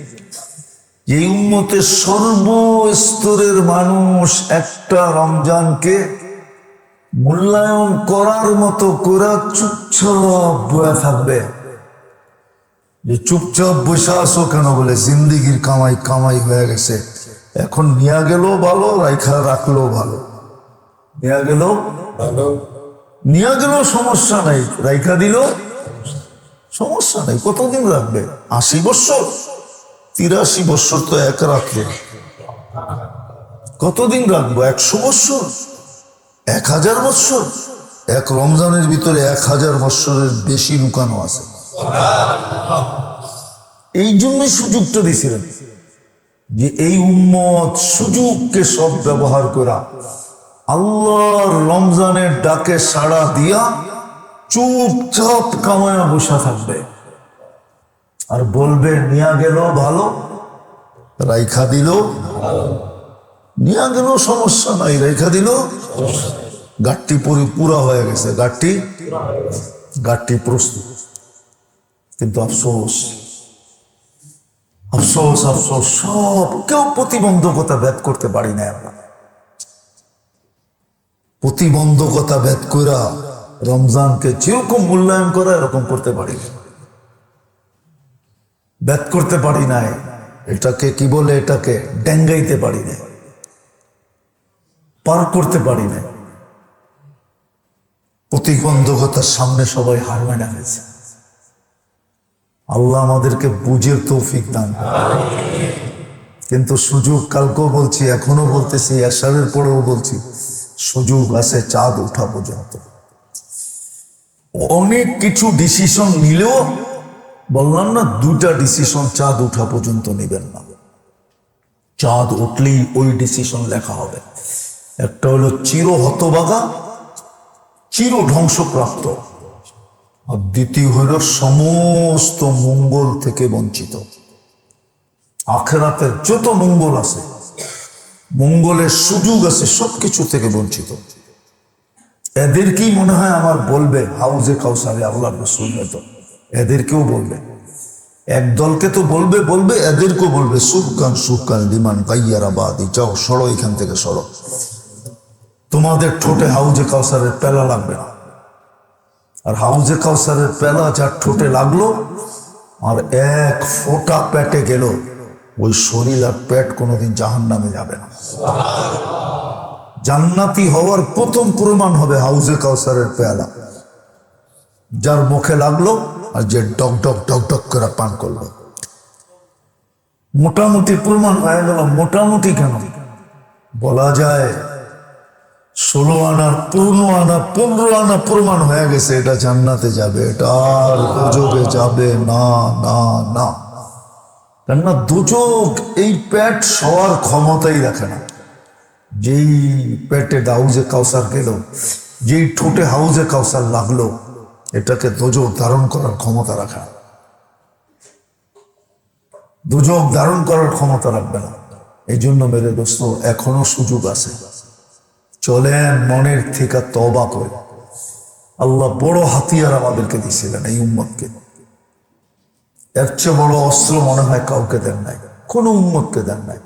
S1: যে উম্মতের সর্বস্তরের মানুষ একটা রমজানকে মূল্যায়ন করার মতো করে চুপচাপ বয়ে থাকবে। যে চুপচাপ বসে আসো কেন? বলে জিন্দিগির কামাই হয়ে গেছে, এখন নিয়ে গেল ভালো, রাখলো ভালো। নিয়ে গেল সমস্যা নাই, রাইখা দিল সমস্যা নাই। কতদিন রাখবে? 80 বছর, 83 বছর তো এক রাত্রে। কতদিন রাখবো? 100 বছর, 1000 বছর? এক রমজানের ভিতরে 1000 বছরের বেশি লুকানো আছে। এই জন্যই সুযোগটা দিছিলেন যে এই উম্মত সুযোগকে সব ব্যবহার করা আল্লাহর রমজানের ডাকে সাড়া দিয়া চুপচাপ কামায়া বসা থাকবে আর বলবে নিয়া গেল ভালো, রাইখা দিল নিয়া গেল সমস্যা নাই, রেখা দিল গাঠটি পুরা হয়ে গেছে, গাঠটি প্রস্তুত। কিন্তু আফসোস সব কেউ প্রতিবন্ধকতা ভেদ করতে পারি না। আমরা প্রতিবন্ধকতা ভেদ করা রমজানকে যেরকম মূল্যায়ন করা এরকম করতে পারি না, ভেদ করতে পারি নাই। এটাকে কি বলে? এটাকে ডেঙ্গাইতে পারি না, পার করতে পারি না। প্রতিবন্ধকতার সামনে সবাই হার মানা হয়েছে। আল্লাহ আমাদেরকে বুঝের তৌফিক দান। কিন্তু সুযোগ, কালকেও বলছি, এখনো বলতেছি, এশারের পরেও বলছি, সুযোগ আছে চাঁদ ওঠা পর্যন্ত। অনেক কিছু ডিসিশন নিলেও বললাম না, 2টা ডিসিশন চাঁদ ওঠা পর্যন্ত নেবেন না। চাঁদ উঠলেই ওই ডিসিশন লেখা হবে। একটা হলো চির হতভাগা, চির ধ্বংসপ্রাপ্ত। আর দ্বিতীয় হলো সমস্ত মঙ্গল থেকে বঞ্চিত। আখেরাতের যত মঙ্গল আছে, মঙ্গলের সুযোগ আছে, সবকিছু থেকে বঞ্চিত। এদেরকেই মনে হয় আমার বলবে হাউজে কাউসারে আল্লাহ রসুল, তো এদেরকেও বলবে, এক দলকে তো বলবে বলবে, এদেরকেও বলবে সুকান লিমান গাইয়ারা বাদি, যাও সরো এখান থেকে সরো, তোমাদের ঠোঁটে হাউজে কাউসারের পেলা লাগবে না। আর হাউজে কাউসারের পেলা যার ঠোঁটে লাগলো আর এক ফোঁটা পেটে গেল, ওই শরীর আর পেট কোনোদিন জাহান্নামে যাবে না। জান্নাতি হওয়ার প্রথম প্রমাণ হবে হাউজে কাউসারের পেয়ালা, যার মুখে লাগলো আর যে ডক ডক ডক ডক করে পান করলো। মোটামুটি প্রমাণ হয়ে গেল। মোটামুটি কেন বলা যায় 16 আনার 15 আনা 15 আনা প্রমাণ হয়ে গেছে এটা জান্নাতে যাবে, এটা আর দুজকে যাবে না না না। কেননা দুজক এই পেট সবার ক্ষমতাই রাখে না। যেই পেটে হাউজে কাউসার গেল, যেই ঠোঁটে হাউজে কাউসার লাগলো, এটাকে দুজক ধারণ করার ক্ষমতা রাখে না। দুজক ধারণ করার ক্ষমতা রাখবে না। এই জন্য মেরে দোস্ত, এখনো সুযোগ আছে, চলেন মনের থেকে তওবা করে। আল্লাহ বড় হাতিয়ার আমাদেরকে দিয়েছিলেন এই উম্মতকে, এর চেয়ে বড় অস্ত্র মনে হয় কাউকে দেন নাই, কোনো উম্মতকে দেন নাই।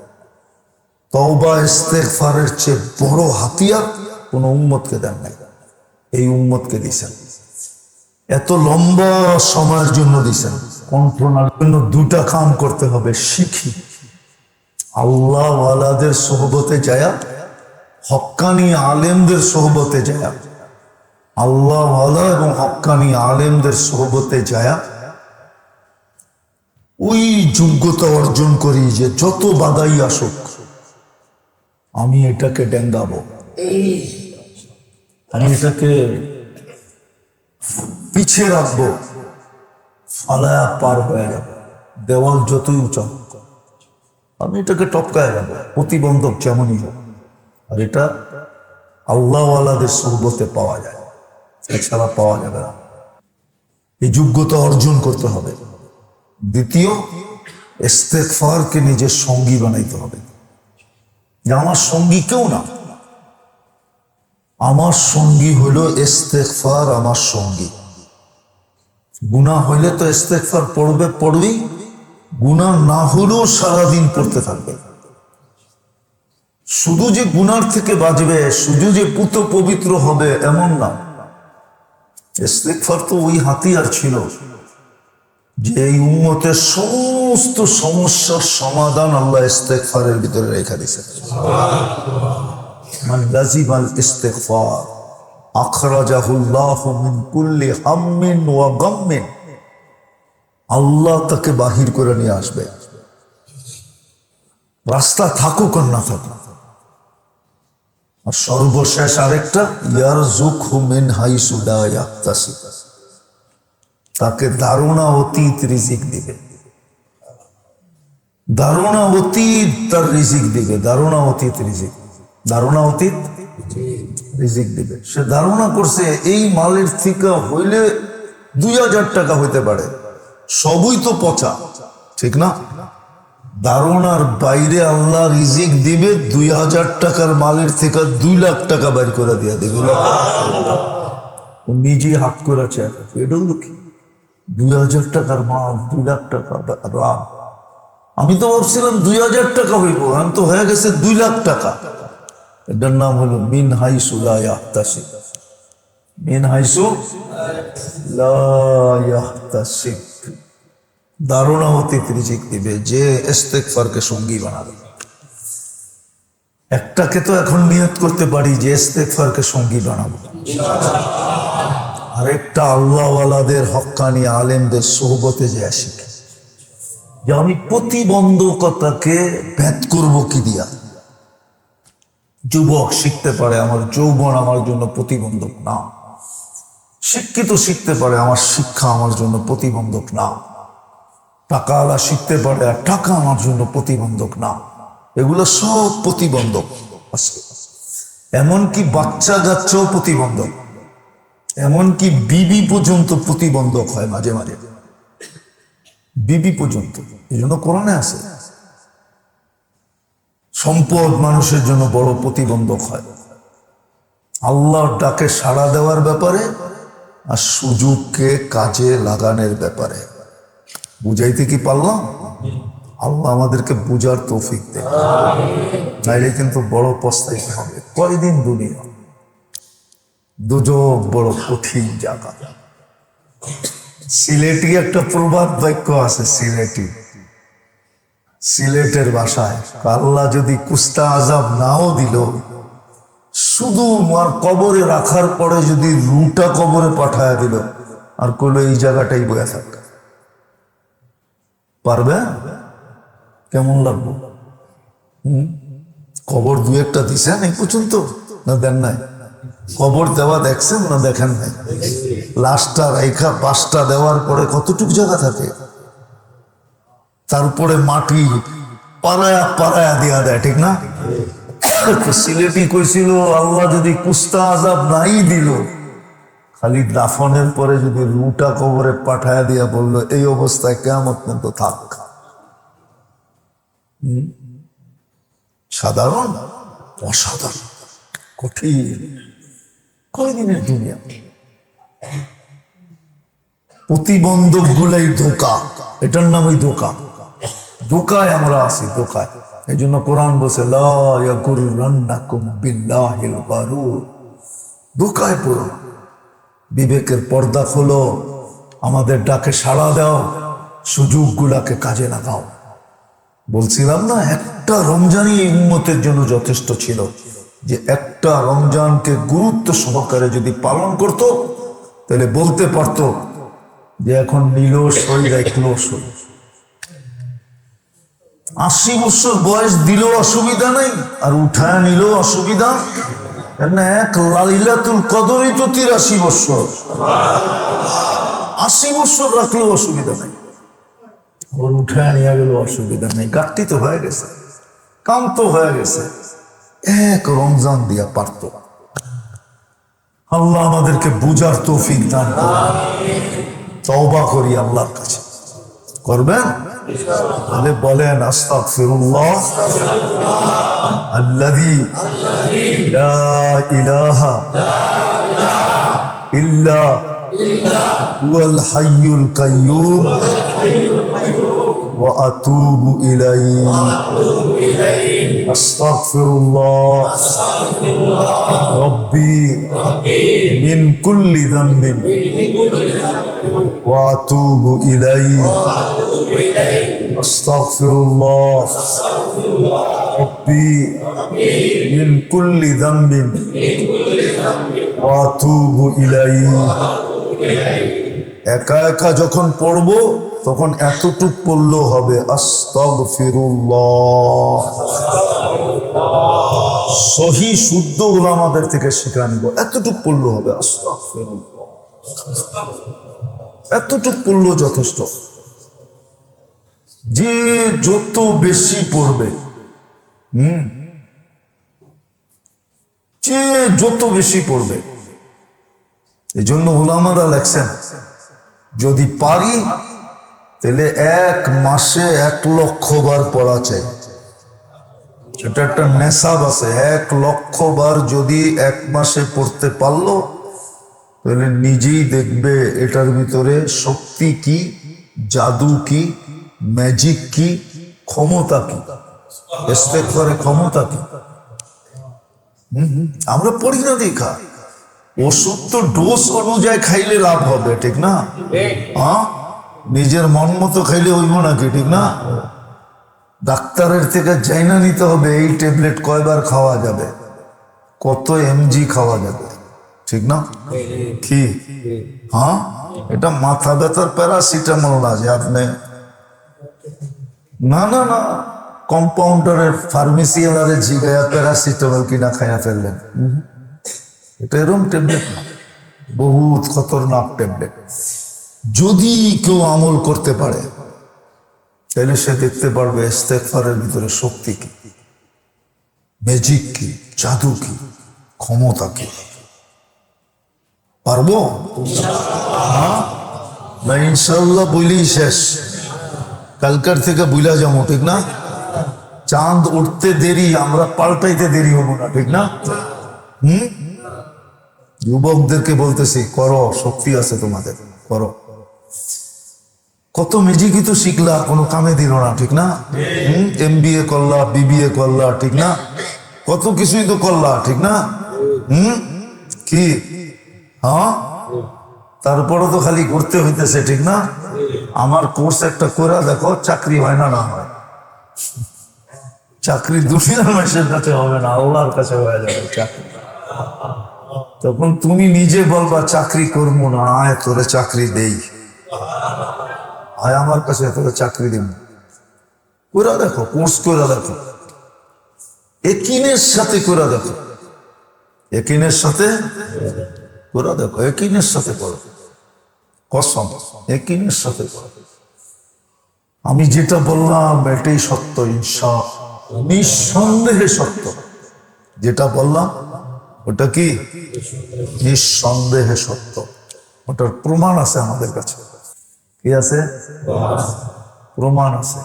S1: তওবা ইস্তেগফারের চেয়ে বড় হাতিয়ার কোনো উম্মতকে দেন নাই, এই উম্মতকে দিয়েছেন। এত লম্বা সময়ের জন্য দিয়েছেন, কন্ট্রোলার জন্য দুটা কাম করতে হবে। শিখি আল্লাহ ওয়ালাদের সোহবতে যায়া, হক্কানি আলেমদের সোহবতে যায়া, আল্লাহ ওয়ালা এবং হক্কানি আলেমদের সোহবতে যায়া ওই যোগ্যতা অর্জন করি যে যত বাধাই আসুক আমি এটাকে ডেঙ্গাবো, আমি এটাকে পিছিয়ে রাখবো, ফালায়া পার হয়ে যাবে। দেওয়াল যতই উঁচা হোক আমি এটাকে টপকায় যাবো, প্রতিবন্ধক যেমনই হোক। আর এটা আল্লাহওয়ালাদের সোহবতে পাওয়া যায়, এছাড়া পাওয়া যাবে না। এই যোগ্যতা অর্জন করতে হবে। দ্বিতীয়, ইস্তেগফারকে নিজের সঙ্গী বানাইতে হবে। যে আমার সঙ্গী কেউ না, আমার সঙ্গী হলো ইস্তেগফার, আমার সঙ্গী। গুনাহ হইলে তো ইস্তেগফার পড়বেই, গুনাহ না হলেও সারাদিন পড়তে থাকবে। শুধু যে গুনার থেকে বাঁচবে, শুধু যে পুত পবিত্র হবে এমন না। ইস্তেগফার তো ওই হাতিয়ার ছিল যে এই উম্মতের সমস্ত সমস্যার সমাধান আল্লাহ ইস্তেগফারের ভিতরে রেখে দিয়েছে। মান লাজিমাল ইস্তেগফার আখরাজাহুল্লাহু মিন কুল্লি হাম্মিন ওয়া গাম্মিন, আল্লাহ তাকে বাহির করে নিয়ে আসবে, রাস্তা থাকুক আর না থাকুক। আর সর্বশেষ আরেকটা, ইয়ারযুকহু মিন হাইসু লা ইয়াহতাসিব, তাকে ধারণা অতীত রিজিক দিবে, ধারণা অতীত তার রিজিক দিবে, ধারণা অতীত রিজিক, ধারণা অতীত রিজিক দিবে। সে ধারণা করছে এই মালের থেকে হইলে 2000 টাকা হইতে পারে, সবই তো পচা, ঠিক না? ধারণার বাইরে আল্লাহ রিজিক দিবে, 2000 টাকার মালের থেকে 2 লাখ টাকা বাইর করে দিয়ে দিবে। ও নিজে হাত করেছে, এটাও কি 2000 টাকার মাল, 2 লাখ টাকা রাম। আমি তো ভাবছিলাম 2000 টাকা হইব, আমি তো হয়ে গেছে 2 লাখ টাকা। এটার নাম হলো মিন হাইসু লা ইয়াহতাসিব, মিন হাইসু লা ইয়াহতাসিব। ধারণা অতীত রিজিক দিবে যে ইস্তেগফারকে সঙ্গী বানাবে। একটাকে তো এখন নিয়ত করতে পারি যে ইস্তেগফারকে সঙ্গী বানাবো, আরেকটা আল্লাহওয়ালাদের হক্কানি আলেমদের সোহবতে যে আসি, যে আমি প্রতিবন্ধকতাকে ভেদ করবো কি দিয়া। যুবক শিখতে পারে আমার যৌবন আমার জন্য প্রতিবন্ধক না, শিক্ষিত শিখতে পারে আমার শিক্ষা আমার জন্য প্রতিবন্ধক না, টাকাওয়ালা শিখতে পারে আর টাকা আমার জন্য প্রতিবন্ধক না। এগুলো সব প্রতিবন্ধক আছে, এমনকি বাচ্চা কাচ্চাও প্রতিবন্ধক। এমনকি বিবি পর্যন্ত প্রতিবন্ধক হয় মাঝে মাঝে, বিবি পর্যন্ত। এই জন্য কোরআনে আছে সম্পদ মানুষের জন্য বড় প্রতিবন্ধক হয় আল্লাহর ডাকে সাড়া দেওয়ার ব্যাপারে আর সুযোগকে কাজে লাগানোর ব্যাপারে। বুঝাইতে কি পারলাম? আল্লাহ আমাদেরকে বুঝার তৌফিক দেয়, নাইলে কিন্তু বড় পস্তাইতে হবে। কয়দিন দুনিয়া, দুজক বড় কঠিন জায়গা। সিলেটি একটা প্রবাদ বাক্য আছে, সিলেটের ভাষায়, আল্লাহ যদি কুস্তা আজাব নাও দিল, শুধু মার কবরে রাখার পরে যদি রুটা কবরে পাঠায় দিল, আর কইলো এই জায়গাটাই বয়ে থাক, পারবে? কেমন লাগবে? কবর দু একটা দিছেন এই পর্যন্ত, না দেন নাই? কবর দেওয়া দেখছেন না দেখেন নাই? লাশটা রাইখা পাঁচটা দেওয়ার পরে কতটুকু জায়গা থাকে, তারপরে মাটি পাড়ায়া পাড়ায়া দিয়া দেয়, ঠিক না? সিলেটি কইছিল আল্লাহ যদি কুস্তা আজাব নাই দিল, খালি দাফনের পরে যদি রুটা কবরে পাঠায়া দিয়া বললো এই অবস্থায় কিয়ামত পর্যন্ত থাক। সাধারণ? অসাধারণ, কঠিন। কয়দিনের দুনিয়া, প্রতিবন্ধক গুলাই ধোকা, এটার নামই ধোকা। ধোকায় আমরা আছি, ধোকায়। এই জন্য কোরআন বলছে লা ইয়াগুররান্নাকুম বিল্লাহিল গারুর। ধোকায় পড়ো, বিবেকের পর্দা খোলো, আমাদের ডাকে সাড়া দাও, সুযোগগুলাকে কাজে লাগাও। বলছিলাম না, একটা রমজানই উম্মতের জন্য যথেষ্ট ছিল, যে একটা রমজানকে গুরুত্ব সহকারে যদি পালন করত, তাহলে বলতে পারত যে এখন নিল সই, রাখলো সই। 80 বছর বয়স দিল অসুবিধা নাই, আর উঠায় নিল অসুবিধা। এক লাইলাতুল কদরই তো 83 বছর, 80 বছর রাখলো অসুবিধা নাই, ওর উঠায় নিয়ে গেল অসুবিধা নেই। গাঠটি তো হয়ে গেছে, কাম তো হয়ে গেছে, এক রমজান দিয়া পারত। আল্লাহ আমাদেরকে বুঝার তৌফিক দান করুন। তওবা করি আল্লাহর কাছে, করবেন? তাহলে বলেন আস্তাগফিরুল্লাহ আল্লাযী লা ইলাহা ইল্লা হুয়াল হাইয়ুল কাইয়্যুম ওয়া আতুবু ইলাইহি। আস্তাগফিরুল্লাহ রাব্বি মিন কুল্লি যামবিন ওয়া আতুবু ইলাইহি। আস্তাগফিরুল্লাহ রাব্বি মিন কুল্লি যামবিন ওয়া আতুবু ইলাইহি। একা একা যখন পড়বো তখন এতটুক পড়লেও হবে আস্তাগফিরুল্লাহ। সহি শুদ্ধ উলামাদের থেকে শিখা নিব, এতটুক পড়লেও হবে আস্তাগফিরুল্লাহ, এতটুক পড়লেও যথেষ্ট। যে যত বেশি পড়বে, যে যত বেশি পড়বে, এই জন্য উলামারা লেখছেন যদি পারি তাহলে এক মাসে 1 লক্ষ বার পড়া চাই। এটা একটা নেশাব আছে, 1 লক্ষ বার যদি এক মাসে পড়তে পারলো, তাহলে নিজেই দেখবে এটার ভিতরে শক্তি কি, জাদু কি, ম্যাজিক কি, ক্ষমতা কি, ইস্তেগফারের ক্ষমতা কি। আমরা পড়ি না দেখা, ওষুধ তো ডোজ অনুযায়ী খাইলে লাভ হবে, ঠিক না? হ্যাঁ, নিজের মন মতো খাইলে হইব নাকি, ঠিক না? ডাক্তারের থেকে জাইনা নিতে হবে এই ট্যাবলেট কয়বার খাওয়া যাবে, কত এমজি খাওয়া যাবে, ঠিক না? কি হ্যাঁ, এটা মাথা ব্যথার প্যারাসিটামল না যে আপনি, না না না, কম্পাউন্ডারের ফার্মেসিওয়ালারে জিগায়া প্যারাসিটামল কিনা খাইয়া ফেললেন, এটা এরকম ট্যাবলেট না, বহুত খতরনাক ট্যাবলেট। যদি কেউ আমল করতে পারে তাহলে সে দেখতে পারবে ইস্তেগফারের ভিতরে শক্তি কি, ম্যাজিক কি, জাদু কি, ক্ষমতা কি। পারবো না? ইনশাল্লাহ বইলেই শেষ, কালকার থেকে বুইলা যাবো, ঠিক না? চাঁদ উঠতে দেরি, আমরা পাল্টাইতে দেরি হবো না, ঠিক না? যুবকদেরকে বলতেছি, করো, শক্তি আছে তোমাদের, করো। কত ম্যাজিকই তো শিখলা, কোনো কামে দিল না, ঠিক না? MBA করলা, BBA করলা, ঠিক না? কত কিছুই তো করলা, ঠিক না? কি হ্যাঁ, তারপরে তো খালি করতে হইতেছে, ঠিক না? আমার কোর্স একটা করে দেখো, চাকরি হয় না, না হয়। চাকরি দুনিয়ার মানুষের কাছে হবে না, আল্লাহর কাছে হয়ে যাবে চাকরি। তখন তুমি নিজে বলবা চাকরি করবো না, আয় তোরে চাকরি দেই, আয় আমার কাছে তোরে চাকরি দিব। করে দেখো, কোর্স করে দেখো, একিনের সাথে করে দেখো, একিনের সাথে করে দেখো, একিনের সাথে করো, কসম, একিনের সাথে করো। আমি যেটা বললাম এটাই সত্য, নিঃসন্দেহে সত্য। যেটা বললাম ওটা কি নিঃসন্দেহে সত্য, ওটার প্রমাণ আছে আমাদের কাছে। কি আছে? প্রমাণ আছে।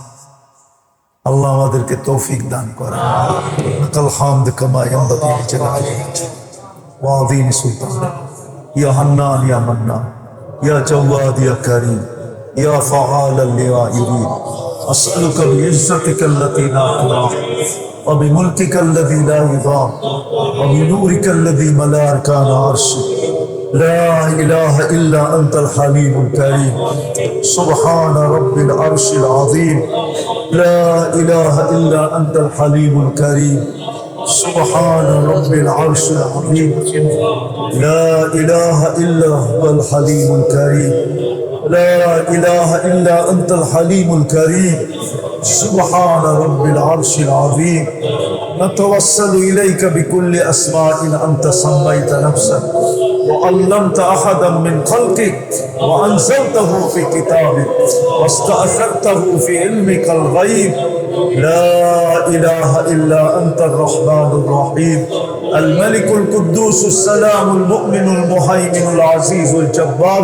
S1: আল্লাহ আমাদেরকে তৌফিক দান করে। লাকাল হামদ কামা ইয়ানবাগি লিজালালি ওয়া আযীমি সুলতানি। ইয়া হান্নান ইয়া মান্নান ইয়া জাওয়াদ ইয়া কারীম ইয়া ফাআলান লিমা ইউরিদ। আসআলুকা বিইজ্জাতিকা আল্লাতী লা তুরাম ওয়া বিমুলকিকা আল্লাযী লা ইউদাম ওয়া বিনূরিকা আল্লাযী মালা আরকানা আরশিক। لا إله إلا أنت الحليم الكريم. سبحان رب العرش العظيم. لا إله إلا أنت الحليم الكريم. سبحان رب العرش العظيم. لا إله إلا هو الحليم الكريم. لا إله إلا أنت الحليم الكريم. سبحان رب العرش العظيم. نتوسل إليك بكل أسماء أنت سميت نفسك وعلمت أحدا من خلقك وأنزلته في كتابك واستأثرته في علمك الغيب. لا إله إلا أنت الرحمن الرحيم الملك القدوس السلام المؤمن المهيمن العزيز الجبار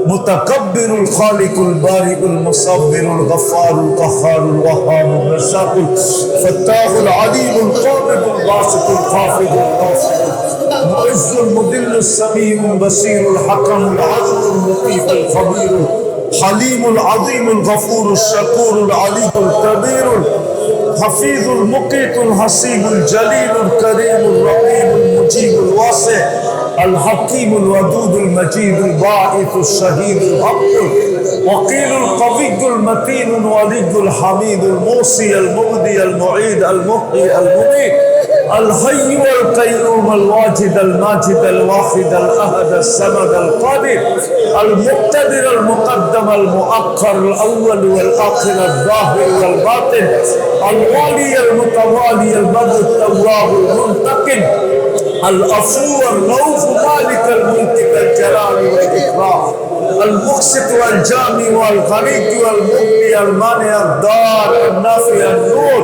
S1: المتكبر الخالق البارئ المصبر الغفار القهار الوهاب الرزاق الفتاح العليم القابض الباسط الخافض الرافع المعز المذل السميع البصير الحكم العدل اللطيف الخبير الحليم العظيم الغفور الشكور العلي الكبير الحفيظ المقيت الحسيب الجليل الكريم الرقيب المجيب الواسع الحكيم الودود المجيد الباعث الشهيد الحق وقيل القوي المتين الولي الحميد الموصي المبدي المعيد المحيي المميت الحي والقيوم الواجد الماجد الواحد الأحد الصمد القادر المقتدر المقدم المؤخر الأول والآخر الظاهر والباطن الوالي المتوالي البر التواب المنتقم العفو الرؤوف مالك الملك والجلال والإكرام المقسط والجامع والغني والمغني المانع الدار النافع النور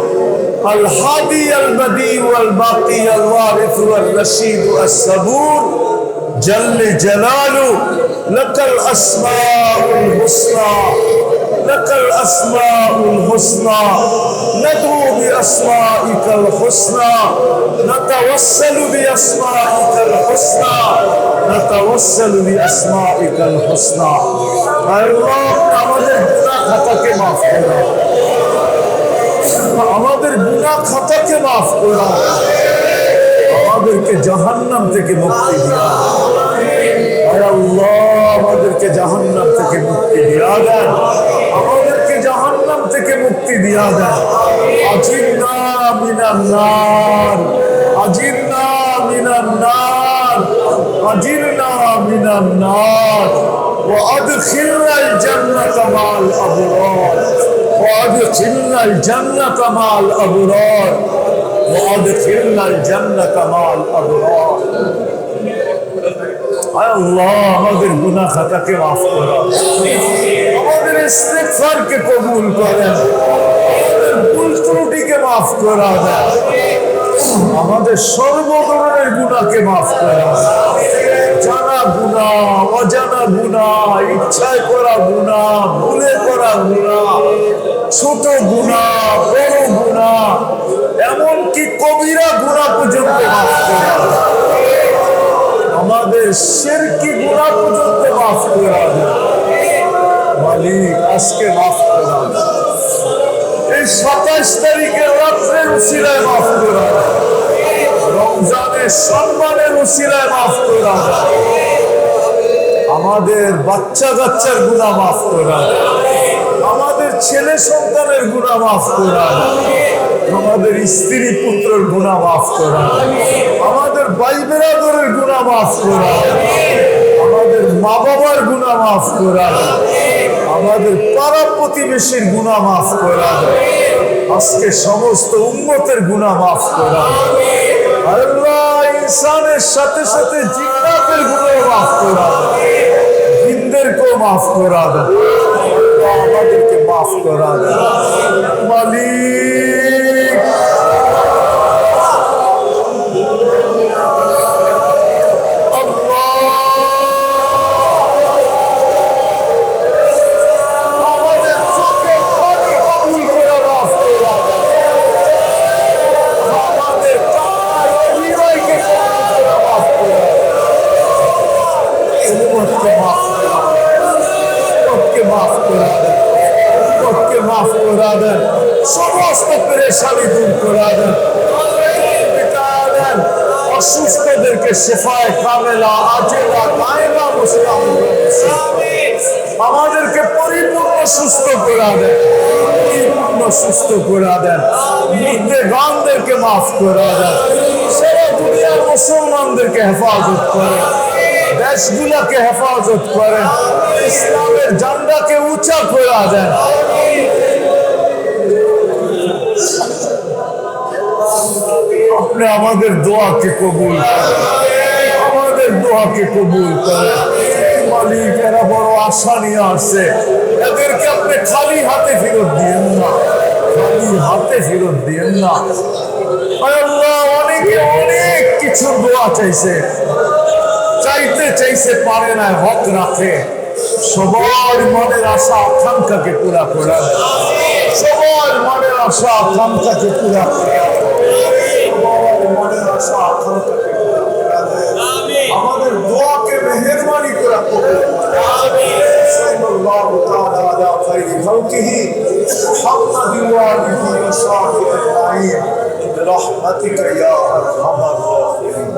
S1: الهادي البديع والباقي الوارث والرشيد الصبور جل جلاله. لك الأسماء الحسنى لك الأسماء الحسنى ندعو بأسمائك الحسنى نتوسل بأسمائك الحسنى نتوسل بأسمائك الحسنى. الله আমাদের গুনাহ খাতাকে maaf করো, আমাদের গুনাহ খাতাকে maaf করো, আমাদেরকে জাহান্নাম থেকে মুক্তি দিও। আল্লাহ আমাদেরকে জাহান্নাম থেকে মুক্তি দিয়া দেন, আমাদেরকে জাহান্নাম থেকে মুক্তি দিয়া দেন। আজিরনা মিনান নার আজিরনা মিনান নার আজিরনা মিনান নার ওয়া আদখিলনাল জান্নাতা মা'আল আবরার ওয়া আদখিলনাল জান্নাতা মা'আল আবরার ওয়া আদখিলনাল জান্নাতা মা'আল আবরার। আল্লাহ আমাদের গুনাহ খাতাকে মাফ করো, আমাদের ইস্তিগফারকে কবুল করেন, আমাদের ভুল ত্রুটিকে মাফ করা দেন, আমাদের সর্ব ধরনের গুনাহকে মাফ করা, জানা গুনাহ, অজানা গুনাহ, ইচ্ছায় করা গুনাহ, ভুলে করা গুনাহ, ছোট গুনাহ, বড় গুনাহ, এমনকি কবিরা গুনাহ পর্যন্ত মাফ করে আমাদের শিরকি গুনাহ পর্যন্ত মাফ করে মালিক আজকে মাফ করে এই 27 তারিখের রাত্রের উসিলায় মাফ করে রমজানের সম্মানের উসিলায় মাফ করে আমাদের বাচ্চা কাচ্চার গুনাহ মাফ করে আমাদের ছেলে সন্তানের গুনাহ মাফ করে আমাদের স্ত্রী পুত্রের গুনাহ মাফ করে আমাদের ভাই বেরাদরের গুনাহ মাফ করে আমাদের মা বাবার গুনাহ মাফ করে আমাদের পাড়া প্রতিবেশীর গুনাহ মাফ করে আজকে সমস্ত উম্মতের গুনাহ মাফ করে আল্লাহ ইনসানের সাথে সাথে জিন্নাতের গুনাহ মাফ করে জিনদেরকেও মাফ করে আমাদেরকে মাফ করে মালিক সমস্ত পেরেশানি দূর করে দেন অসুস্থদেরকে শেফায়ে কামেলা আজেলা কায়েমা মুসলিম আমাদেরকে পরিপূর্ণ সুস্থ করে দেন পরিপূর্ণ সুস্থ করে দেন মুর্দেগানদেরকে মাফ করে দেন সারা দুনিয়ার মুসলমানদেরকে হেফাজত করেন দেশগুলোকে হেফাজত করেন ইসলামের ঝান্ডাকে উঁচা করে দেন আপনি আমাদের দোয়াকে কবুল আমাদের দোয়াকে কবুল করেন মালিক এরা বড় আশা নিয়ে আসছে এদেরকে আপনি খালি হাতে ফেরত দিয়েন না খালি হাতে ফেরত দিয়েন না আল্লাহ অনেকে অনেক কিছু দোয়া চাইছে চাইতে চাইছে পারে না হক রাখে সবার মনের আশা আকাঙ্ক্ষাকে পুরা করে সবার মনের আশা আকাঙ্ক্ষাকে পুরা করে আমাদের দোয়াকে মেহেরবানি করে সাল্লাল্লাহু তাআলা আলা খায়রি খালকিহি মুহাম্মাদিন ওয়া আলিহি ওয়া সাহবিহি আজমাইন বিরহমাতিকা ইয়া আরহামার রাহিমিন